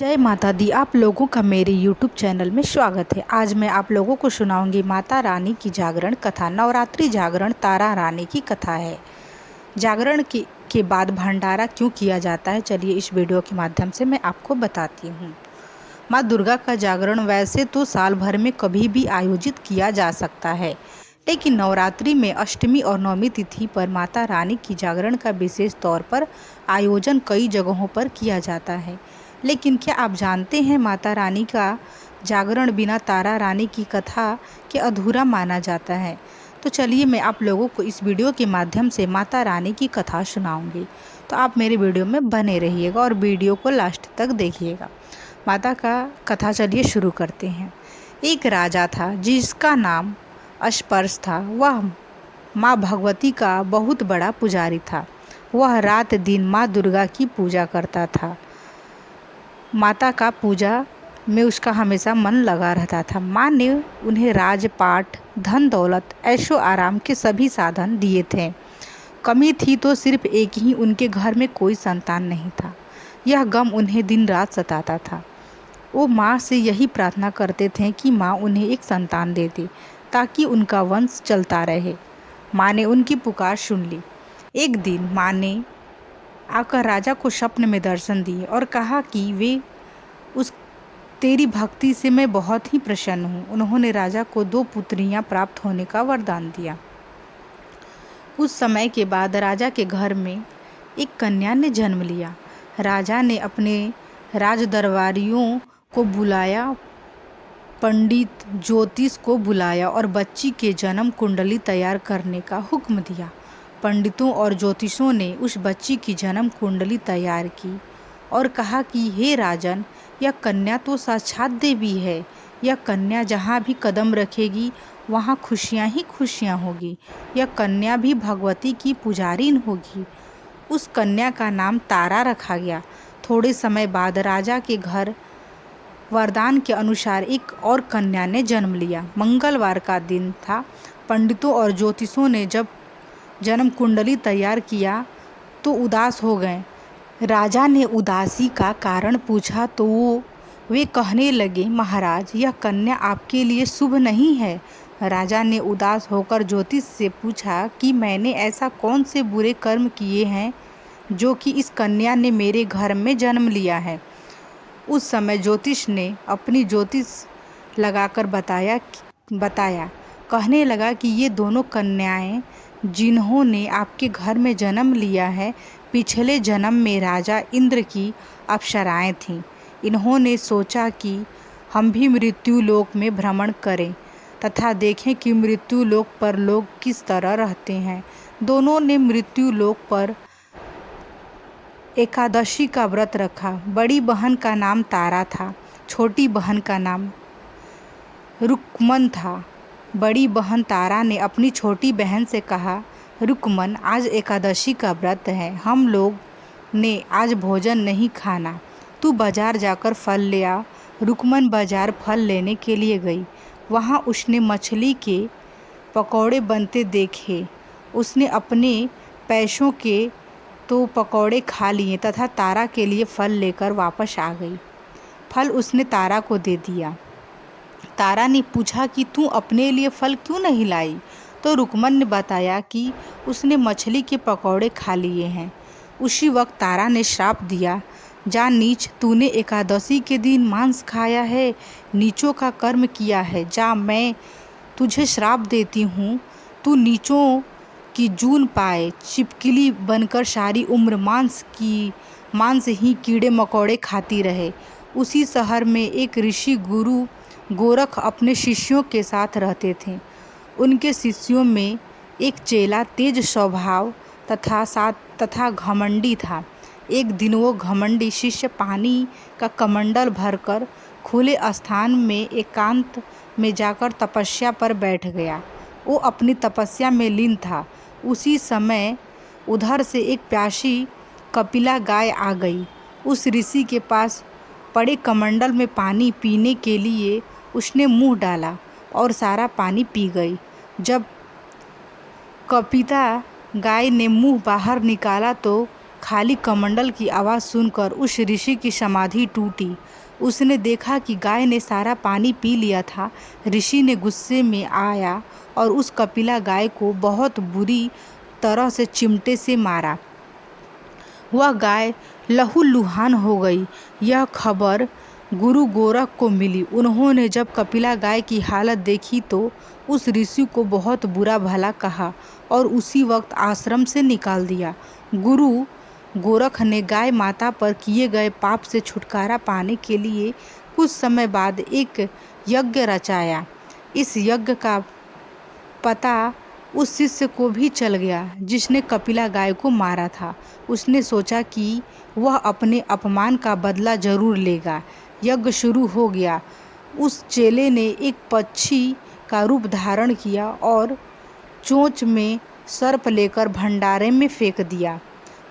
जय माता दी। आप लोगों का मेरे YouTube चैनल में स्वागत है। आज मैं आप लोगों को सुनाऊंगी माता रानी की जागरण कथा। नवरात्रि जागरण तारा रानी की कथा है। जागरण के बाद भंडारा क्यों किया जाता है, चलिए इस वीडियो के माध्यम से मैं आपको बताती हूँ। माँ दुर्गा का जागरण वैसे तो साल भर में कभी भी आयोजित किया जा सकता है, लेकिन नवरात्रि में अष्टमी और नवमी तिथि पर माता रानी की जागरण का विशेष तौर पर आयोजन कई जगहों पर किया जाता है। लेकिन क्या आप जानते हैं, माता रानी का जागरण बिना तारा रानी की कथा के अधूरा माना जाता है। तो चलिए मैं आप लोगों को इस वीडियो के माध्यम से माता रानी की कथा सुनाऊंगी, तो आप मेरे वीडियो में बने रहिएगा और वीडियो को लास्ट तक देखिएगा। माता का कथा चलिए शुरू करते हैं। एक राजा था जिसका नाम अश्पर्श था। वह माँ भगवती का बहुत बड़ा पुजारी था। वह रात दिन माँ दुर्गा की पूजा करता था। माता का पूजा में उसका हमेशा मन लगा रहता था। माँ ने उन्हें राजपाट, धन दौलत, ऐशो आराम के सभी साधन दिए थे। कमी थी तो सिर्फ एक ही, उनके घर में कोई संतान नहीं था। यह गम उन्हें दिन रात सताता था। वो माँ से यही प्रार्थना करते थे कि माँ उन्हें एक संतान दे दे ताकि उनका वंश चलता रहे। माँ ने उनकी पुकार सुन ली। एक दिन माँ ने आकर राजा को स्वप्न में दर्शन दिए और कहा कि तेरी भक्ति से मैं बहुत ही प्रसन्न हूँ। उन्होंने राजा को 2 पुत्रियाँ प्राप्त होने का वरदान दिया। कुछ समय के बाद राजा के घर में एक कन्या ने जन्म लिया। राजा ने अपने राजदरबारियों को बुलाया, पंडित ज्योतिष को बुलाया और बच्ची के जन्म कुंडली तैयार करने का हुक्म दिया। पंडितों और ज्योतिषों ने उस बच्ची की जन्म कुंडली तैयार की और कहा कि हे राजन, यह कन्या तो साक्षात देवी है। यह कन्या जहाँ भी कदम रखेगी वहाँ खुशियाँ ही खुशियाँ होगी। यह कन्या भी भगवती की पुजारिन होगी। उस कन्या का नाम तारा रखा गया। थोड़े समय बाद राजा के घर वरदान के अनुसार एक और कन्या ने जन्म लिया। मंगलवार का दिन था। पंडितों और ज्योतिषों ने जब जन्म कुंडली तैयार किया तो उदास हो गए। राजा ने उदासी का कारण पूछा तो वे कहने लगे, महाराज, यह कन्या आपके लिए शुभ नहीं है। राजा ने उदास होकर ज्योतिष से पूछा कि मैंने ऐसा कौन से बुरे कर्म किए हैं जो कि इस कन्या ने मेरे घर में जन्म लिया है। उस समय ज्योतिष ने अपनी ज्योतिष लगाकर बताया, कहने लगा कि ये दोनों कन्याएं जिन्होंने आपके घर में जन्म लिया है, पिछले जन्म में राजा इंद्र की अप्सराएं थीं। इन्होंने सोचा कि हम भी मृत्यु लोक में भ्रमण करें तथा देखें कि मृत्यु लोक पर लोग किस तरह रहते हैं। दोनों ने मृत्यु लोक पर एकादशी का व्रत रखा। बड़ी बहन का नाम तारा था, छोटी बहन का नाम रुक्मन था। बड़ी बहन तारा ने अपनी छोटी बहन से कहा, रुक्मन, आज एकादशी का व्रत है, हम लोग ने आज भोजन नहीं खाना। तू बाजार जाकर फल ले आ। रुक्मन बाजार फल लेने के लिए गई। वहाँ उसने मछली के पकौड़े बनते देखे। उसने अपने पैसों के तो पकौड़े खा लिए तथा तारा के लिए फल लेकर वापस आ गई। फल उसने तारा को दे दिया। तारा ने पूछा कि तू अपने लिए फल क्यों नहीं लाई? तो रुक्मन ने बताया कि उसने मछली के पकौड़े खा लिए हैं। उसी वक्त तारा ने श्राप दिया, जा नीच, तूने एकादशी के दिन मांस खाया है, नीचों का कर्म किया है। जा, मैं तुझे श्राप देती हूँ, तू नीचों की जून पाए, छिपकली बनकर सारी उम्र मांस ही कीड़े मकोड़े खाती रहे। उसी शहर में एक ऋषि गुरु गोरख अपने शिष्यों के साथ रहते थे। उनके शिष्यों में एक चेला तेज स्वभाव तथा घमंडी था। एक दिन वो घमंडी शिष्य पानी का कमंडल भरकर खुले स्थान में एकांत में जाकर तपस्या पर बैठ गया। वो अपनी तपस्या में लीन था। उसी समय उधर से एक प्यासी कपिला गाय आ गई। उस ऋषि के पास पड़े कमंडल में पानी पीने के लिए उसने मुंह डाला और सारा पानी पी गई। जब कपिला गाय ने मुंह बाहर निकाला तो खाली कमंडल की आवाज़ सुनकर उस ऋषि की समाधि टूटी। उसने देखा कि गाय ने सारा पानी पी लिया था। ऋषि ने गुस्से में आया और उस कपिला गाय को बहुत बुरी तरह से चिमटे से मारा। वह गाय लहूलुहान हो गई। यह खबर गुरु गोरख को मिली। उन्होंने जब कपिला गाय की हालत देखी तो उस ऋषि को बहुत बुरा भला कहा और उसी वक्त आश्रम से निकाल दिया। गुरु गोरख ने गाय माता पर किए गए पाप से छुटकारा पाने के लिए कुछ समय बाद एक यज्ञ रचाया। इस यज्ञ का पता उस शिष्य को भी चल गया जिसने कपिला गाय को मारा था। उसने सोचा कि वह अपने अपमान का बदला जरूर लेगा। यज्ञ शुरू हो गया। उस चेले ने एक पक्षी का रूप धारण किया और चोंच में सर्प लेकर भंडारे में फेंक दिया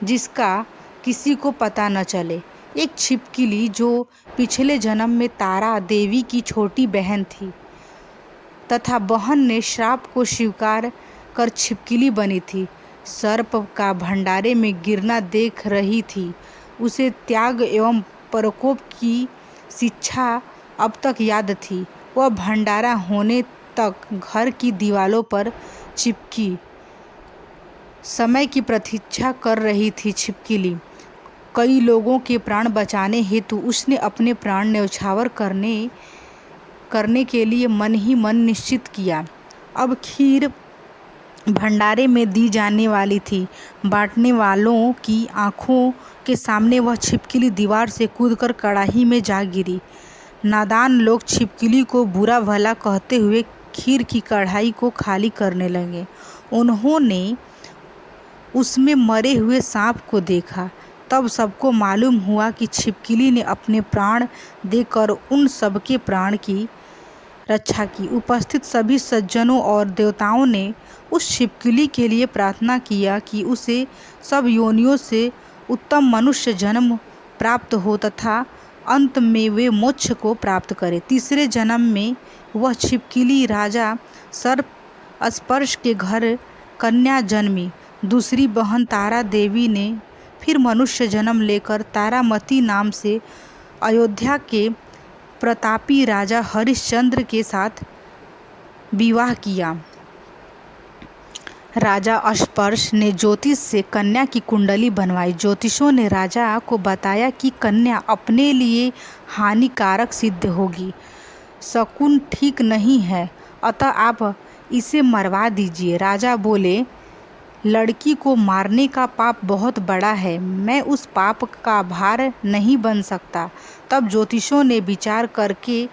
जिसका किसी को पता न चले। एक छिपकली जो पिछले जन्म में तारा देवी की छोटी बहन थी तथा बहन ने श्राप को स्वीकार कर छिपकली बनी थी, सर्प का भंडारे में गिरना देख रही थी। उसे त्याग एवं परोपकार की शिक्षा अब तक याद थी। वह भंडारा होने तक घर की दीवारों पर चिपकी समय की प्रतीक्षा कर रही थी। छिपकली कई लोगों के प्राण बचाने हेतु उसने अपने प्राण न्यौछावर करने के लिए मन ही मन निश्चित किया। अब खीर भंडारे में दी जाने वाली थी। बांटने वालों की आंखों के सामने वह छिपकली दीवार से कूदकर कड़ाही में जा गिरी। नादान लोग छिपकली को बुरा भला कहते हुए खीर की कढ़ाई को खाली करने लगे। उन्होंने उसमें मरे हुए सांप को देखा। तब सबको मालूम हुआ कि छिपकली ने अपने प्राण देकर उन सबके प्राण की रक्षा की। उपस्थित सभी सज्जनों और देवताओं ने उस छिपकली के लिए प्रार्थना किया कि उसे सब योनियों से उत्तम मनुष्य जन्म प्राप्त हो तथा अंत में वे मोक्ष को प्राप्त करे। तीसरे जन्म में वह छिपकली राजा सर्प स्पर्श के घर कन्या जन्मी। दूसरी बहन तारा देवी ने फिर मनुष्य जन्म लेकर तारामती नाम से अयोध्या के प्रतापी राजा हरिश्चंद्र के साथ विवाह किया। राजा स्पर्श ने ज्योतिष से कन्या की कुंडली बनवाई। ज्योतिषों ने राजा को बताया कि कन्या अपने लिए हानिकारक सिद्ध होगी, शकुन ठीक नहीं है, अतः आप इसे मरवा दीजिए। राजा बोले, लड़की को मारने का पाप बहुत बड़ा है, मैं उस पाप का भार नहीं बन सकता। तब ज्योतिषों ने विचार करके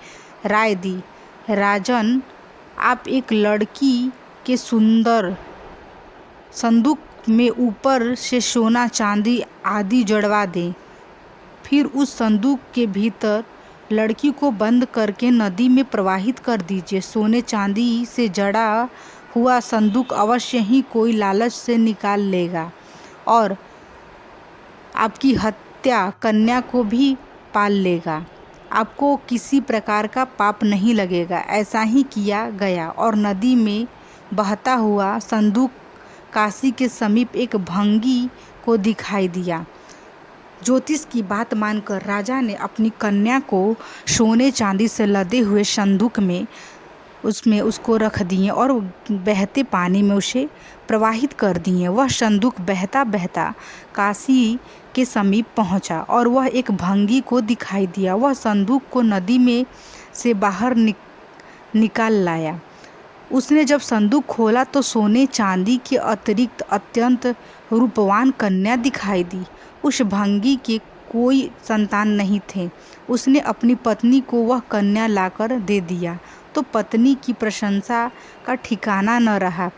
राय दी, राजन, आप एक लड़की के सुंदर संदूक में ऊपर से सोना चांदी आदि जड़वा दें। फिर उस संदूक के भीतर लड़की को बंद करके नदी में प्रवाहित कर दीजिए। सोने चांदी से जड़ा हुआ संदूक अवश्य ही कोई लालच से निकाल लेगा और आपकी हत्या कन्या को भी पाल लेगा। आपको किसी प्रकार का पाप नहीं लगेगा। ऐसा ही किया गया और नदी में बहता हुआ संदूक काशी के समीप एक भंगी को दिखाई दिया। ज्योतिष की बात मानकर राजा ने अपनी कन्या को सोने चांदी से लदे हुए संदूक में उसको रख दिए और बहते पानी में उसे प्रवाहित कर दिए। वह संदूक बहता बहता काशी के समीप पहुंचा और वह एक भंगी को दिखाई दिया। वह संदूक को नदी में से बाहर निकाल लाया। उसने जब संदूक खोला तो सोने चांदी के अतिरिक्त अत्यंत रूपवान कन्या दिखाई दी। उस भंगी के कोई संतान नहीं थे। उसने अपनी पत्नी को वह कन्या लाकर दे दिया तो पत्नी की प्रशंसा का ठिकाना न रहा।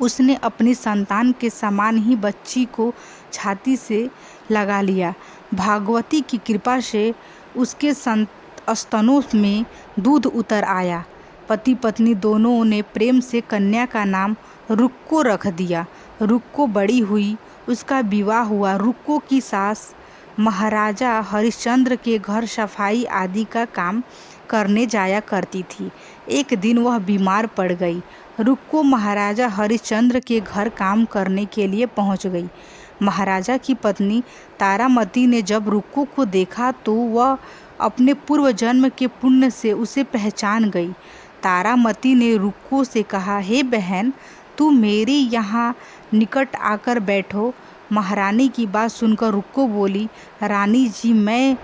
उसने अपनी संतान के समान ही बच्ची को छाती से लगा लिया। भागवती की कृपा से उसके स्तनों में दूध उतर आया। पति पत्नी दोनों ने प्रेम से कन्या का नाम रुक्को रख दिया। रुक्को बड़ी हुई, उसका विवाह हुआ। रुक्को की सास महाराजा हरिश्चंद्र के घर सफाई आदि का काम करने जाया करती थी। एक दिन वह बीमार पड़ गई। रुक्को महाराजा हरिश्चंद्र के घर काम करने के लिए पहुंच गई। महाराजा की पत्नी तारामती ने जब रुक्को को देखा तो वह अपने पूर्व जन्म के पुण्य से उसे पहचान गई। तारामती ने रुक्को से कहा, हे बहन, तू मेरे यहाँ निकट आकर बैठो। महारानी की बात सुनकर रुक्को बोली, रानी जी, मैं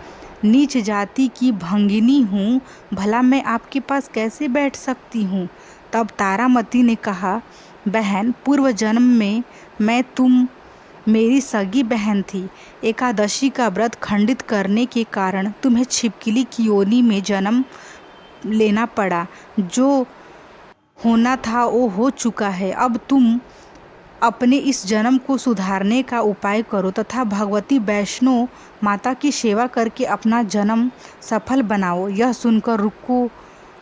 नीच जाति की भंगिनी हूँ, भला मैं आपके पास कैसे बैठ सकती हूँ। तब तारामती ने कहा, बहन, पूर्व जन्म में तुम मेरी सगी बहन थी। एकादशी का व्रत खंडित करने के कारण तुम्हें छिपकली की योनि में जन्म लेना पड़ा। जो होना था वो हो चुका है। अब तुम अपने इस जन्म को सुधारने का उपाय करो तथा भगवती वैष्णो माता की सेवा करके अपना जन्म सफल बनाओ। यह सुनकर रुक्को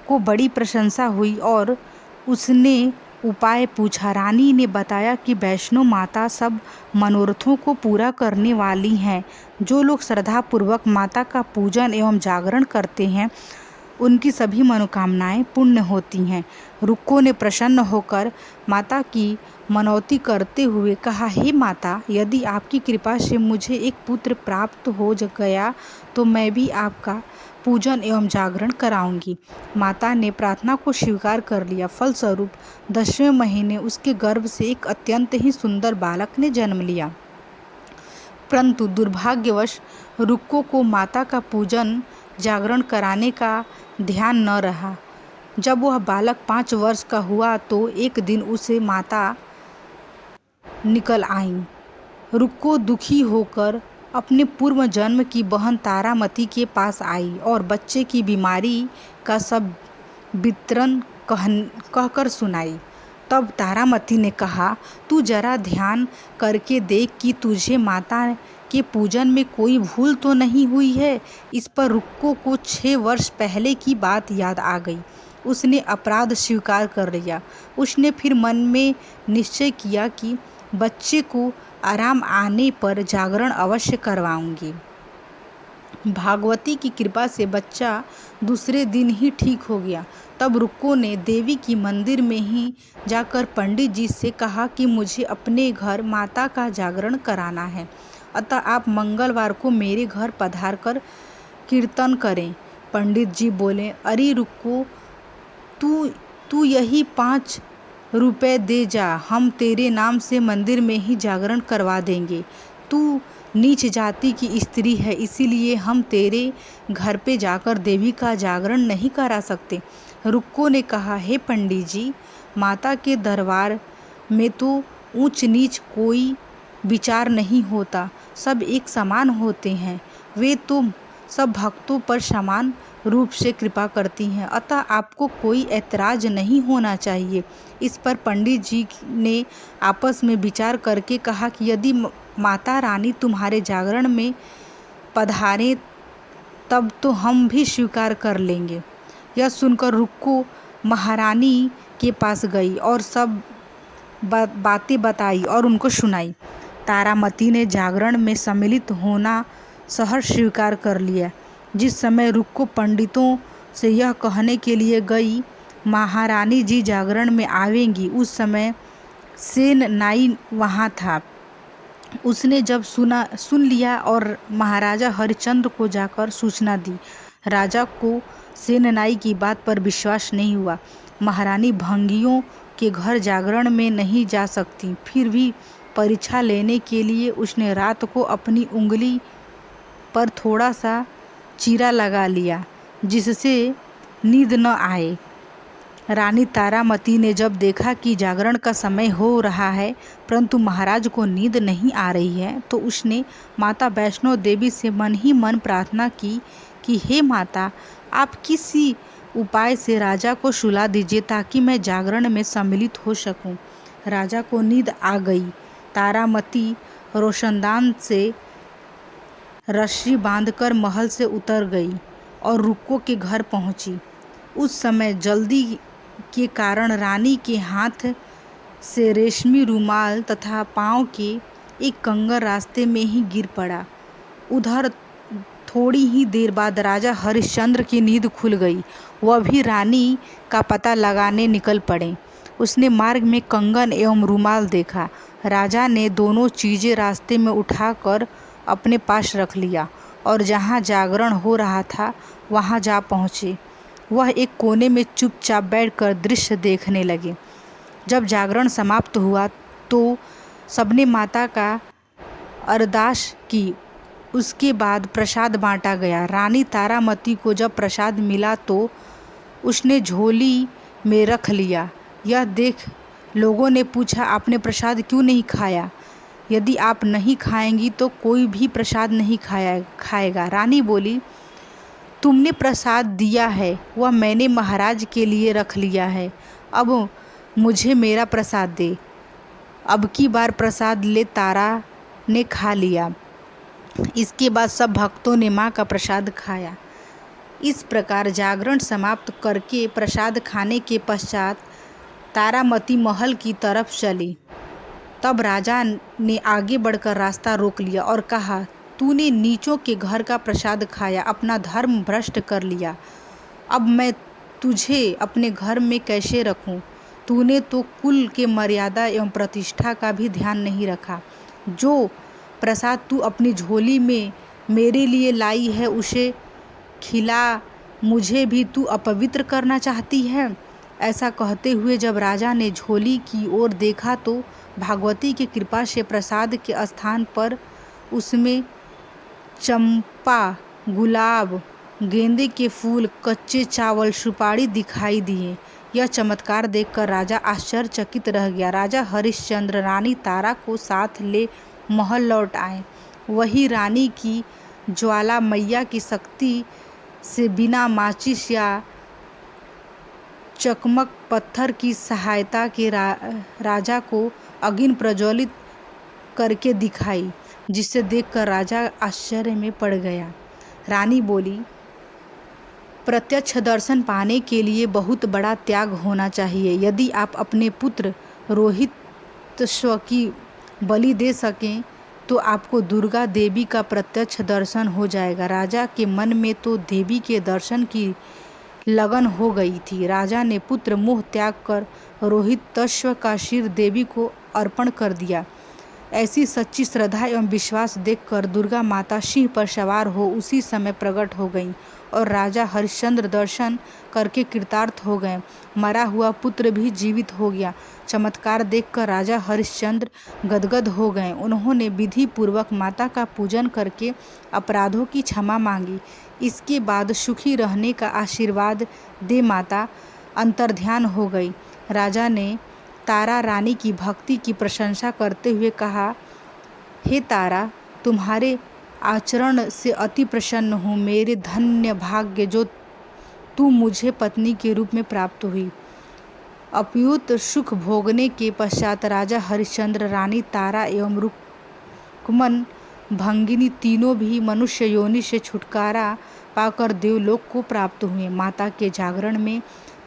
को बड़ी प्रशंसा हुई और उसने उपाय पूछा। रानी ने बताया कि वैष्णो माता सब मनोरथों को पूरा करने वाली हैं। जो लोग श्रद्धापूर्वक माता का पूजन एवं जागरण करते हैं उनकी सभी मनोकामनाएं पूर्ण होती हैं। रुक्को ने प्रसन्न होकर माता की मनौती करते हुए कहा, हे माता, यदि आपकी कृपा से मुझे एक पुत्र प्राप्त हो गया तो मैं भी आपका पूजन एवं जागरण कराऊंगी। माता ने प्रार्थना को स्वीकार कर लिया। फलस्वरूप 10वें महीने उसके गर्भ से एक अत्यंत ही सुंदर बालक ने जन्म लिया। परंतु दुर्भाग्यवश रुक्को को माता का पूजन जागरण कराने का ध्यान न रहा। जब वह बालक 5 वर्ष का हुआ तो एक दिन उसे माता निकल आईं। रुक्को दुखी होकर अपने पूर्व जन्म की बहन तारामती के पास आई और बच्चे की बीमारी का सब विवरण कहकर सुनाई। तब तारामती ने कहा, तू जरा ध्यान करके देख कि तुझे माता के पूजन में कोई भूल तो नहीं हुई है। इस पर रुक्को को 6 वर्ष पहले की बात याद आ गई। उसने अपराध स्वीकार कर लिया। उसने फिर मन में निश्चय किया कि बच्चे को आराम आने पर जागरण अवश्य करवाऊंगी। भागवती की कृपा से बच्चा दूसरे दिन ही ठीक हो गया। तब रुक्को ने देवी की मंदिर में ही जाकर पंडित जी से कहा कि मुझे अपने घर माता का जागरण कराना है, अतः आप मंगलवार को मेरे घर पधार कर कीर्तन करें। पंडित जी बोले, अरे रुक्को, तू यही 5 रुपए दे जा, हम तेरे नाम से मंदिर में ही जागरण करवा देंगे। तू नीच जाति की स्त्री है, इसीलिए हम तेरे घर पे जाकर देवी का जागरण नहीं करा सकते। रुक्को ने कहा, हे पंडित जी, माता के दरबार में तो ऊंच नीच कोई विचार नहीं होता, सब एक समान होते हैं। वे तो सब भक्तों पर समान रूप से कृपा करती हैं, अतः आपको कोई ऐतराज नहीं होना चाहिए। इस पर पंडित जी ने आपस में विचार करके कहा कि यदि माता रानी तुम्हारे जागरण में पधारें तब तो हम भी स्वीकार कर लेंगे। यह सुनकर रुक्को महारानी के पास गई और सब बातें बताई और उनको सुनाई। तारामती ने जागरण में सम्मिलित होना सहर्ष स्वीकार कर लिया। जिस समय रुक्को पंडितों से यह कहने के लिए गई, महारानी जी जागरण में आवेंगी, उस समय सेन नाई वहाँ था। उसने जब सुन लिया और महाराजा हरिश्चंद्र को जाकर सूचना दी। राजा को सेननाई की बात पर विश्वास नहीं हुआ। महारानी भंगियों के घर जागरण में नहीं जा सकती, फिर भी परीक्षा लेने के लिए उसने रात को अपनी उंगली पर थोड़ा सा चीरा लगा लिया जिससे नींद न आए। रानी तारामती ने जब देखा कि जागरण का समय हो रहा है परंतु महाराज को नींद नहीं आ रही है तो उसने माता वैष्णो देवी से मन ही मन प्रार्थना की कि हे माता, आप किसी उपाय से राजा को सुला दीजिए ताकि मैं जागरण में सम्मिलित हो सकूं। राजा को नींद आ गई। तारामती रोशनदान से रस्सी बांधकर महल से उतर गई और रुक्को के घर पहुंची। उस समय जल्दी के कारण रानी के हाथ से रेशमी रुमाल तथा पाँव के एक कंगन रास्ते में ही गिर पड़ा। उधर थोड़ी ही देर बाद राजा हरिश्चंद्र की नींद खुल गई। वह भी रानी का पता लगाने निकल पड़े। उसने मार्ग में कंगन एवं रुमाल देखा। राजा ने दोनों चीज़ें रास्ते में उठाकर अपने पास रख लिया और जहाँ जागरण हो रहा था वहाँ जा पहुँचे। वह एक कोने में चुपचाप बैठकर दृश्य देखने लगे। जब जागरण समाप्त हुआ तो सबने माता का अरदास की। उसके बाद प्रसाद बांटा गया। रानी तारामती को जब प्रसाद मिला तो उसने झोली में रख लिया। यह देख लोगों ने पूछा, आपने प्रसाद क्यों नहीं खाया? यदि आप नहीं खाएंगी तो कोई भी प्रसाद नहीं खाएगा। रानी बोली, तुमने प्रसाद दिया है वह मैंने महाराज के लिए रख लिया है, अब मुझे मेरा प्रसाद दे। अब की बार प्रसाद ले तारा ने खा लिया। इसके बाद सब भक्तों ने माँ का प्रसाद खाया। इस प्रकार जागरण समाप्त करके प्रसाद खाने के पश्चात तारामती महल की तरफ चली। तब राजा ने आगे बढ़कर रास्ता रोक लिया और कहा, तूने नीचों के घर का प्रसाद खाया, अपना धर्म भ्रष्ट कर लिया। अब मैं तुझे अपने घर में कैसे रखूं? तूने तो कुल के मर्यादा एवं प्रतिष्ठा का भी ध्यान नहीं रखा। जो प्रसाद तू अपनी झोली में मेरे लिए लाई है उसे खिला मुझे भी तू अपवित्र करना चाहती है। ऐसा कहते हुए जब राजा ने झोली की ओर देखा तो भगवती की कृपा से प्रसाद के स्थान पर उसमें चंपा, गुलाब, गेंदे के फूल, कच्चे चावल, सुपारी दिखाई दिए। यह चमत्कार देखकर राजा आश्चर्यचकित रह गया। राजा हरिश्चंद्र रानी तारा को साथ ले महल लौट आए। वही रानी की ज्वाला मैया की शक्ति से बिना माचिस या चकमक पत्थर की सहायता के राजा को अग्नि प्रज्वलित करके दिखाई, जिसे देखकर राजा आश्चर्य में पड़ गया। रानी बोली, प्रत्यक्ष दर्शन पाने के लिए बहुत बड़ा त्याग होना चाहिए। यदि आप अपने पुत्र रोहितश्व की बलि दे सकें तो आपको दुर्गा देवी का प्रत्यक्ष दर्शन हो जाएगा। राजा के मन में तो देवी के दर्शन की लगन हो गई थी। राजा ने पुत्र मोह त्याग कर रोहितश्व का सिर देवी को अर्पण कर दिया। ऐसी सच्ची श्रद्धा एवं विश्वास देखकर दुर्गा माता सिंह पर सवार हो उसी समय प्रकट हो गईं और राजा हरिश्चंद्र दर्शन करके कृतार्थ हो गए। मरा हुआ पुत्र भी जीवित हो गया। चमत्कार देखकर राजा हरिश्चंद्र गदगद हो गए। उन्होंने विधि पूर्वक माता का पूजन करके अपराधों की क्षमा मांगी। इसके बाद सुखी रहने का आशीर्वाद दे माता अंतर्ध्यान हो गई। राजा ने तारा रानी की भक्ति की प्रशंसा करते हुए कहा, हे तारा, तुम्हारे आचरण से अति प्रसन्न हूँ। मेरे धन्य भाग्य जो तू मुझे पत्नी के रूप में प्राप्त हुई। अप्युत सुख भोगने के पश्चात राजा हरिश्चंद्र, रानी तारा एवं रुक्मन भंगिनी तीनों भी मनुष्य योनि से छुटकारा पाकर देवलोक को प्राप्त हुए। माता के जागरण में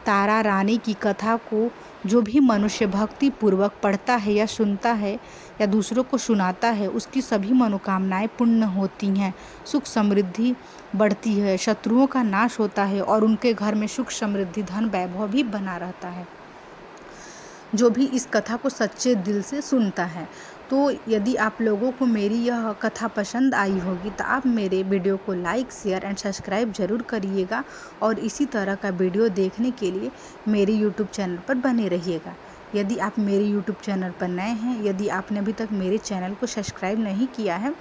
तारा रानी की कथा को जो भी मनुष्य भक्ति पूर्वक पढ़ता है या सुनता है या दूसरों को सुनाता है उसकी सभी मनोकामनाएं पूर्ण होती हैं, सुख समृद्धि बढ़ती है, शत्रुओं का नाश होता है और उनके घर में सुख समृद्धि धन वैभव भी बना रहता है, जो भी इस कथा को सच्चे दिल से सुनता है। तो यदि आप लोगों को मेरी यह कथा पसंद आई होगी तो आप मेरे वीडियो को लाइक, शेयर एंड सब्सक्राइब ज़रूर करिएगा और इसी तरह का वीडियो देखने के लिए मेरे यूट्यूब चैनल पर बने रहिएगा। यदि आप मेरे यूट्यूब चैनल पर नए हैं, यदि आपने अभी तक मेरे चैनल को सब्सक्राइब नहीं किया है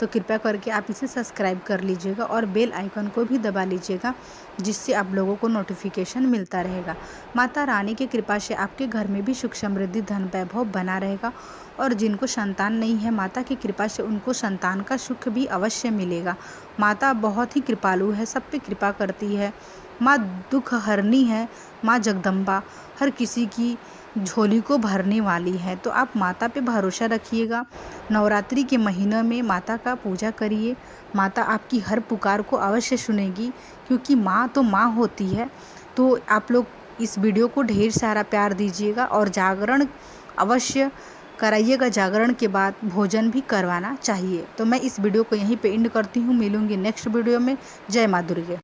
तो कृपया करके आप इसे सब्सक्राइब कर लीजिएगा और बेल आइकन को भी दबा लीजिएगा, जिससे आप लोगों को नोटिफिकेशन मिलता रहेगा। माता रानी की कृपा से आपके घर में भी सुख समृद्धि धन वैभव बना रहेगा और जिनको संतान नहीं है माता की कृपा से उनको संतान का सुख भी अवश्य मिलेगा। माता बहुत ही कृपालु है, सब पे कृपा करती है। माँ दुख हरनी है, माँ जगदम्बा हर किसी की झोली को भरने वाली है। तो आप माता पे भरोसा रखिएगा। नवरात्रि के महीने में माता का पूजा करिए। माता आपकी हर पुकार को अवश्य सुनेगी, क्योंकि माँ तो माँ होती है। तो आप लोग इस वीडियो को ढेर सारा प्यार दीजिएगा और जागरण अवश्य कराइएगा। जागरण के बाद भोजन भी करवाना चाहिए। तो मैं इस वीडियो को यहीं पे एंड करती हूँ। मिलूंगी नेक्स्ट वीडियो में। जय माँ दुर्गे।